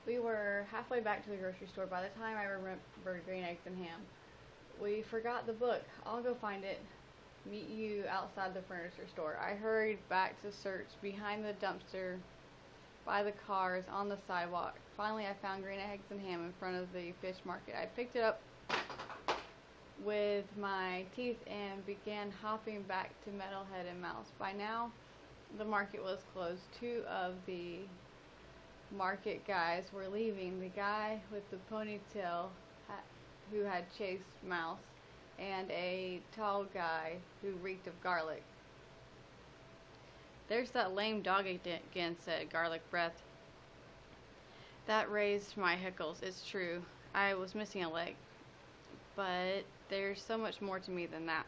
We were halfway back to the grocery store by the time I remembered green eggs and ham. We forgot the book. I'll go find it. Meet you outside the furniture store. I hurried back to search behind the dumpster, by the cars, on the sidewalk. Finally, I found green eggs and ham in front of the fish market. I picked it up with my teeth and began hopping back to Metalhead and Mouse. By now, the market was closed. Two of the market guys were leaving. The guy with the ponytail who had chased Mouse, and a tall guy who reeked of garlic. "There's that lame dog again," said Garlic Breath. That raised my hackles. It's true. I was missing a leg. But there's so much more to me than that.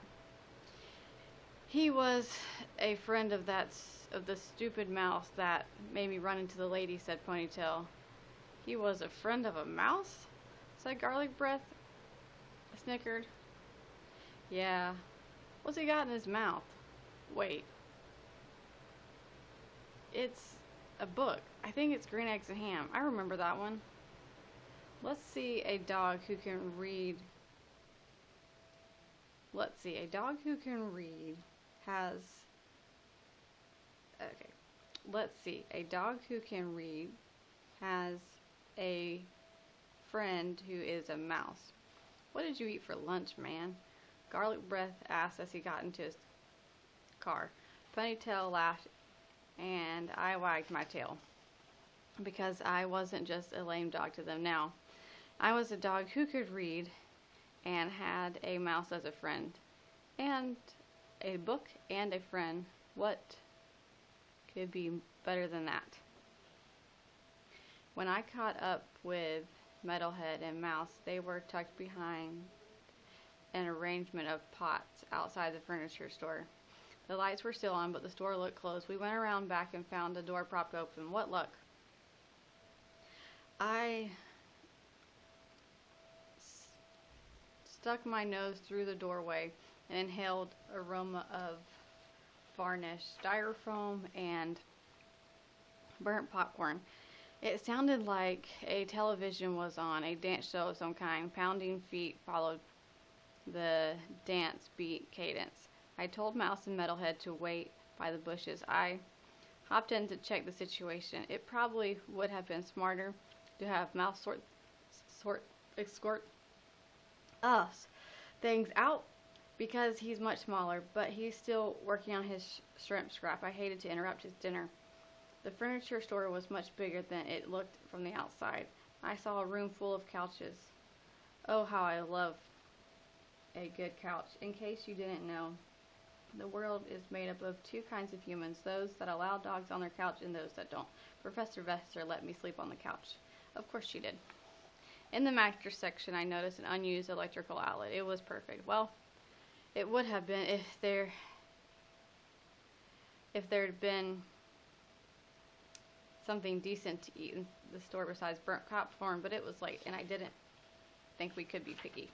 He was a friend of the stupid mouse that made me run into the lady," said Ponytail. "He was a friend of a mouse?" said Garlic Breath. I snickered. "Yeah. What's he got in his mouth? Wait. It's a book. I think it's Green Eggs and Ham. I remember that one. Let's see a dog who can read. Let's see. A dog who can read has. Okay. Let's see. A dog who can read has a friend who is a mouse. What did you eat for lunch, man?" Garlic Breath asked as he got into his car. Ponytail laughed, and I wagged my tail, because I wasn't just a lame dog to them now. I was a dog who could read and had a mouse as a friend, and a book and a friend. What could be better than that? When I caught up with Metalhead and Mouse, they were tucked behind an arrangement of pots outside the furniture store. The lights were still on, but the store looked closed. We went around back and found the door propped open. What luck! I stuck my nose through the doorway and inhaled aroma of varnish, styrofoam, and burnt popcorn. It sounded like a television was on, a dance show of some kind. Pounding feet followed the dance beat cadence. I told Mouse and Metalhead to wait by the bushes. I hopped in to check the situation. It probably would have been smarter to have Mouse escort us things out, because he's much smaller, but he's still working on his shrimp scrap. I hated to interrupt his dinner. The furniture store was much bigger than it looked from the outside. I saw a room full of couches. Oh, how I love a good couch. In case you didn't know, the world is made up of two kinds of humans, those that allow dogs on their couch and those that don't. Professor Vester let me sleep on the couch. Of course she did. In the mattress section, I noticed an unused electrical outlet. It was perfect. Well, it would have been if there'd been something decent to eat in the store besides burnt popcorn, but it was late, and I didn't think we could be picky.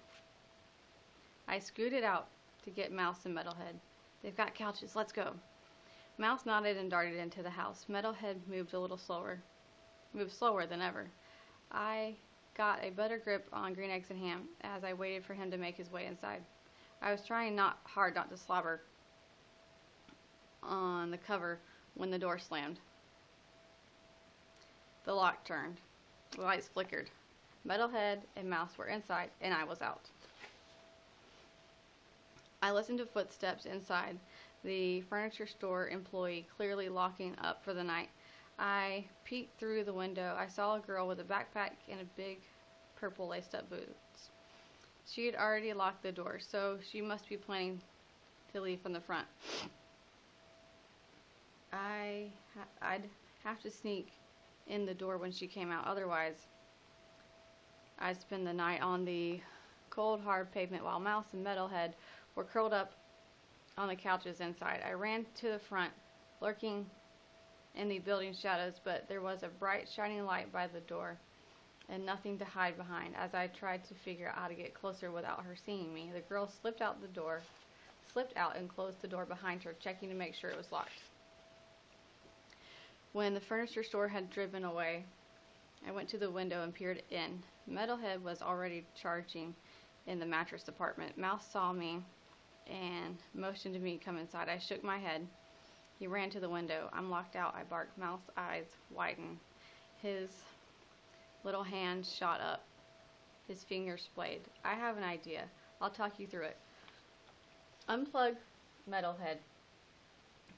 I scooted out to get Mouse and Metalhead. "They've got couches. Let's go." Mouse nodded and darted into the house. Metalhead moved slower than ever. I got a better grip on Green Eggs and Ham as I waited for him to make his way inside. I was trying hard not to slobber on the cover when the door slammed. The lock turned. The lights flickered. Metalhead and Mouse were inside, and I was out. I listened to footsteps inside, the furniture store employee clearly locking up for the night. I peeked through the window. I saw a girl with a backpack and big purple laced-up boots. She had already locked the door, so she must be planning to leave from the front. I'd have to sneak in the door when she came out, otherwise I'd spend the night on the cold, hard pavement while Mouse and Metalhead were curled up on the couches inside. I ran to the front, lurking in the building shadows, but there was a bright, shining light by the door and nothing to hide behind. As I tried to figure out how to get closer without her seeing me, the girl slipped out and closed the door behind her, checking to make sure it was locked. When the furniture store had driven away, I went to the window and peered in. Metalhead was already charging in the mattress department. Mouse saw me and motioned to me to come inside. I shook my head. He ran to the window. I'm locked out, I barked. Mouse's eyes widened. His little hand shot up. His fingers splayed. I have an idea. I'll talk you through it. Unplug Metalhead.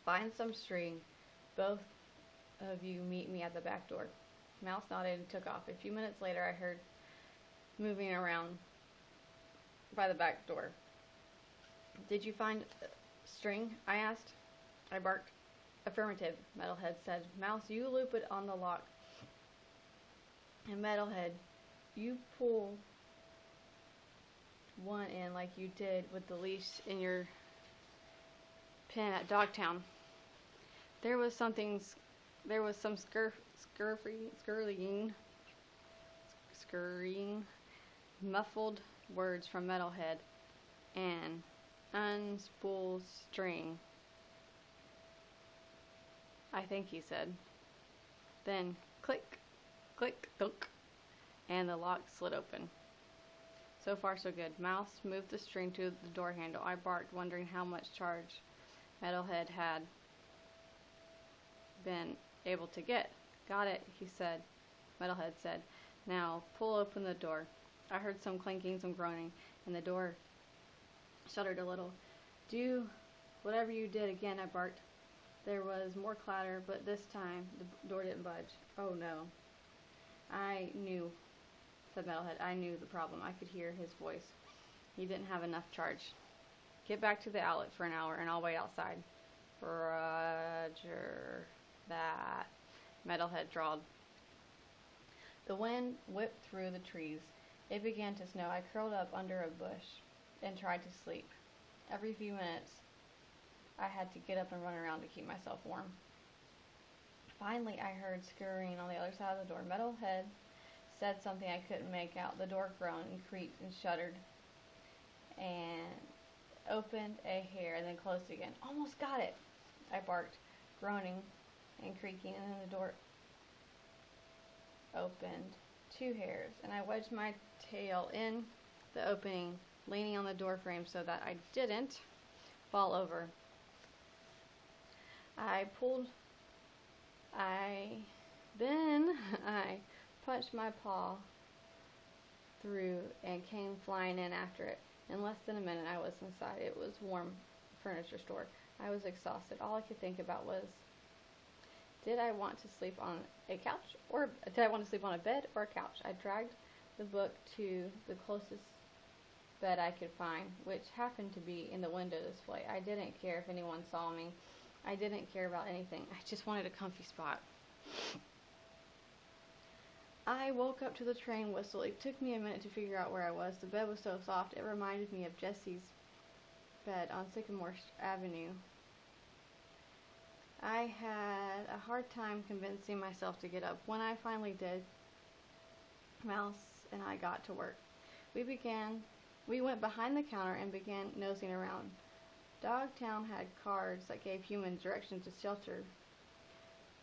Find some string. Both of you meet me at the back door. Mouse nodded and took off. A few minutes later, I heard moving around by the back door. Did you find string? I asked. I barked. Affirmative, Metalhead said. Mouse, you loop it on the lock. And Metalhead, you pull one in like you did with the leash in your pen at Dogtown. There was some scurrying, muffled words from Metalhead, and unspool string, I think he said. Then click, click, dunk, and the lock slid open. So far so good. Mouse moved the string to the door handle. I barked, wondering how much charge Metalhead had been able to get. Got it, he said. Metalhead said. Now pull open the door. I heard some clanking, some groaning, and the door shuddered a little. Do whatever you did again, I barked. There was more clatter, but this time the door didn't budge. Oh no. I knew, said Metalhead. I knew the problem. I could hear his voice. He didn't have enough charge. Get back to the outlet for an hour, and I'll wait outside. Roger that, Metalhead drawled. The wind whipped through the trees. It began to snow. I curled up under a bush and tried to sleep. Every few minutes, I had to get up and run around to keep myself warm. Finally, I heard scurrying on the other side of the door. Metalhead said something I couldn't make out. The door groaned and creaked and shuddered and opened a hair and then closed again. Almost got it, I barked, groaning and creaking, and then the door opened 2 hairs, and I wedged my tail in the opening, leaning on the door frame so that I didn't fall over. Then I punched my paw through and came flying in after it. In less than a minute, I was inside. It was a warm furniture store. I was exhausted. All I could think about was, did I want to sleep on a couch, or did I want to sleep on a bed or a couch? I dragged the book to the closest bed I could find, which happened to be in the window display. I didn't care if anyone saw me. I didn't care about anything. I just wanted a comfy spot. I woke up to the train whistle. It took me a minute to figure out where I was. The bed was so soft, it reminded me of Jesse's bed on Sycamore Avenue. I had a hard time convincing myself to get up. When I finally did, Mouse and I got to work. We went behind the counter and began nosing around. Dogtown had cards that gave humans directions to shelter.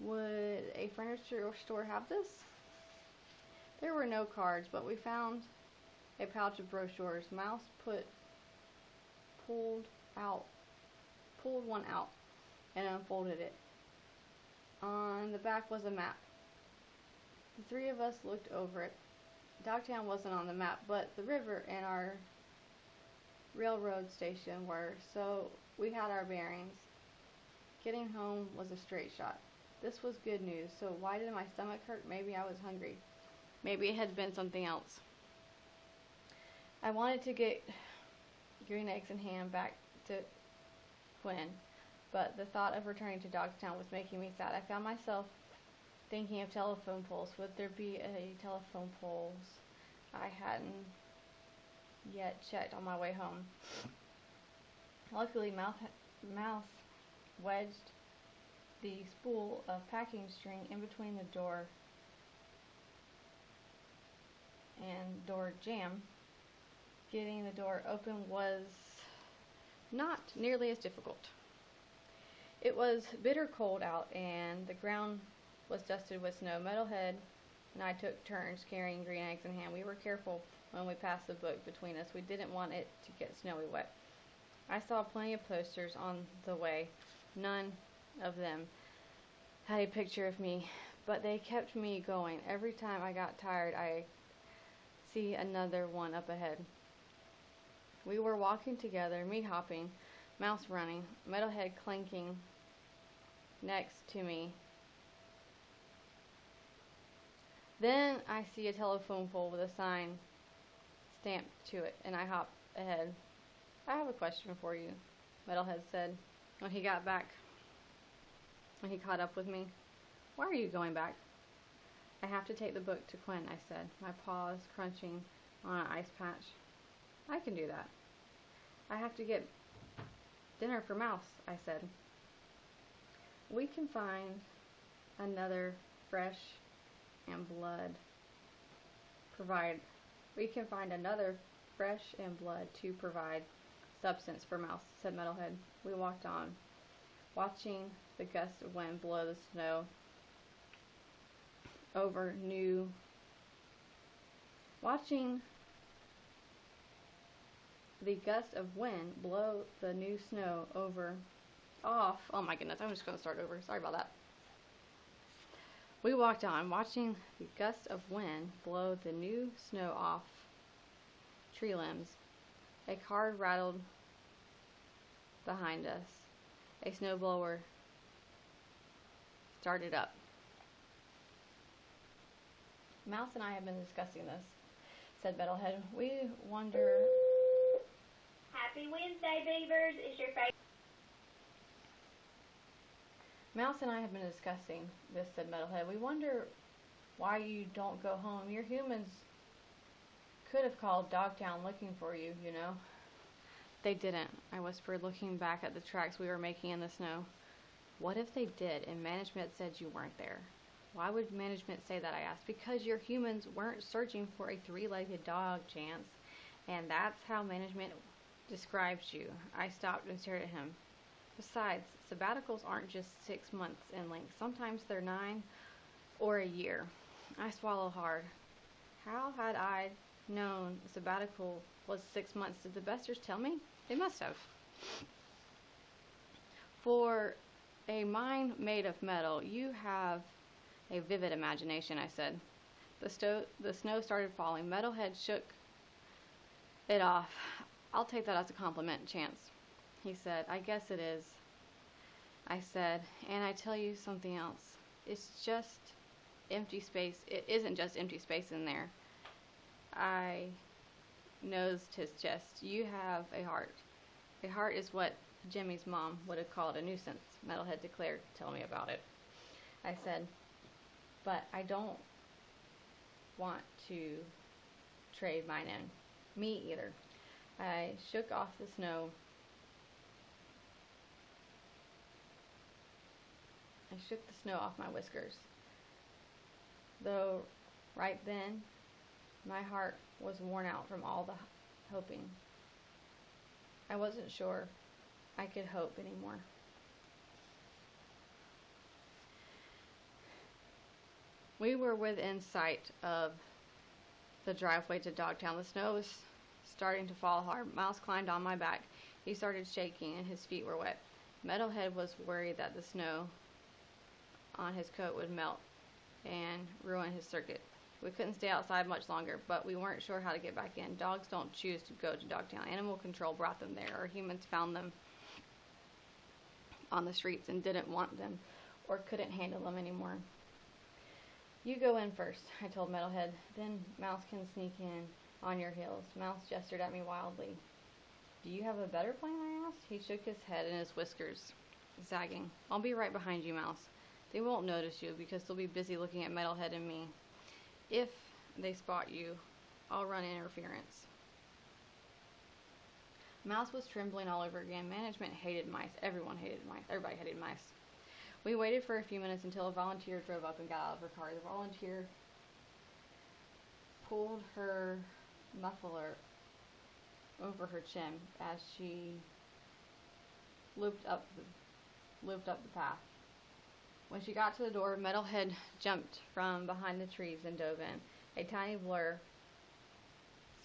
Would a furniture store have this? There were no cards, but we found a pouch of brochures. Mouse pulled one out and unfolded it. On the back was a map. The 3 of us looked over it. Dogtown wasn't on the map, but the river and our railroad station were, so we had our bearings. Getting home was a straight shot. This was good news, so why did my stomach hurt? Maybe I was hungry. Maybe it had been something else. I wanted to get green eggs and ham back to Quinn, but the thought of returning to Dogtown was making me sad. I found myself thinking of telephone poles. Would there be a telephone poles I hadn't yet checked on my way home? Luckily, Mouse wedged the spool of packing string in between the door and door jamb. Getting the door open was not nearly as difficult. It was bitter cold out, and the ground was dusted with snow. Metalhead and I took turns carrying green eggs in hand. We were careful when we passed the book between us. We didn't want it to get snowy wet. I saw plenty of posters on the way. None of them had a picture of me, but they kept me going. Every time I got tired, I see another one up ahead. We were walking together, me hopping, Mouse running, Metalhead clanking next to me. Then I see a telephone pole with a sign stamped to it, and I hop ahead. I have a question for you, Metalhead said when he got back, when he caught up with me. Why are you going back? I have to take the book to Quinn, I said, my paws crunching on an ice patch. I can do that. I have to get dinner for Mouse, I said. We can find another fresh and blood to provide substance for Mouse, said Metalhead. We walked on, watching the gusts of wind blow the snow over oh my goodness, I'm just going to start over. Sorry about that. We walked on, watching the gusts of wind blow the new snow off tree limbs. A car rattled behind us. A snowblower started up. Mouse and I have been discussing this, said Metalhead. We wonder... Happy Wednesday, Beavers. Is your favorite... Mouse and I have been discussing this, said Metalhead. We wonder why you don't go home. Your humans could have called Dogtown looking for you, you know. They didn't, I whispered, looking back at the tracks we were making in the snow. What if they did and management said you weren't there? Why would management say that, I asked. Because your humans weren't searching for a three-legged dog, Chance. And that's how management describes you. I stopped and stared at him. Besides, sabbaticals aren't just 6 months in length. Sometimes they're 9 or a year. I swallowed hard. How had I known sabbatical was 6 months? Did the besters tell me? They must have. For a mind made of metal, you have a vivid imagination, I said. The snow started falling. Metalhead shook it off. I'll take that as a compliment, Chance, he said. I guess it is, I said. And I tell you something else. It's just empty space. It isn't just empty space in there. I nosed his chest. You have a heart. A heart is what Jimmy's mom would have called a nuisance, Metalhead declared. Tell me about it, I said. But I don't want to trade mine in. Me either. I shook off the snow. I shook the snow off my whiskers. Though right then, my heart was worn out from all the hoping. I wasn't sure I could hope anymore. We were within sight of the driveway to Dogtown. The snow was starting to fall hard. Miles climbed on my back. He started shaking and his feet were wet. Metalhead was worried that the snow on his coat would melt and ruin his circuit. We couldn't stay outside much longer, but we weren't sure how to get back in. Dogs don't choose to go to Dogtown. Animal control brought them there, or humans found them on the streets and didn't want them or couldn't handle them anymore. You go in first, I told Metalhead. Then Mouse can sneak in on your heels. Mouse gestured at me wildly. Do you have a better plan, I asked. He shook his head and his whiskers zagging. I'll be right behind you, Mouse. They won't notice you because they'll be busy looking at Metalhead and me. If they spot you, I'll run interference. Mouse was trembling all over again. Management hated mice. Everyone hated mice. Everybody hated mice. We waited for a few minutes until a volunteer drove up and got out of her car. The volunteer pulled her muffler over her chin as she looped up the path. When she got to the door, Metalhead jumped from behind the trees and dove in. A tiny blur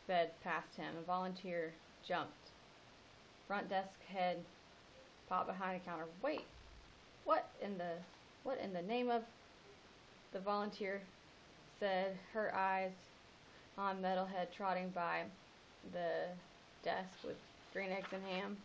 sped past him. A volunteer jumped. Front desk head popped behind the counter. Wait, what in the name of? The volunteer said, her eyes on Metalhead trotting by the desk with green eggs and ham.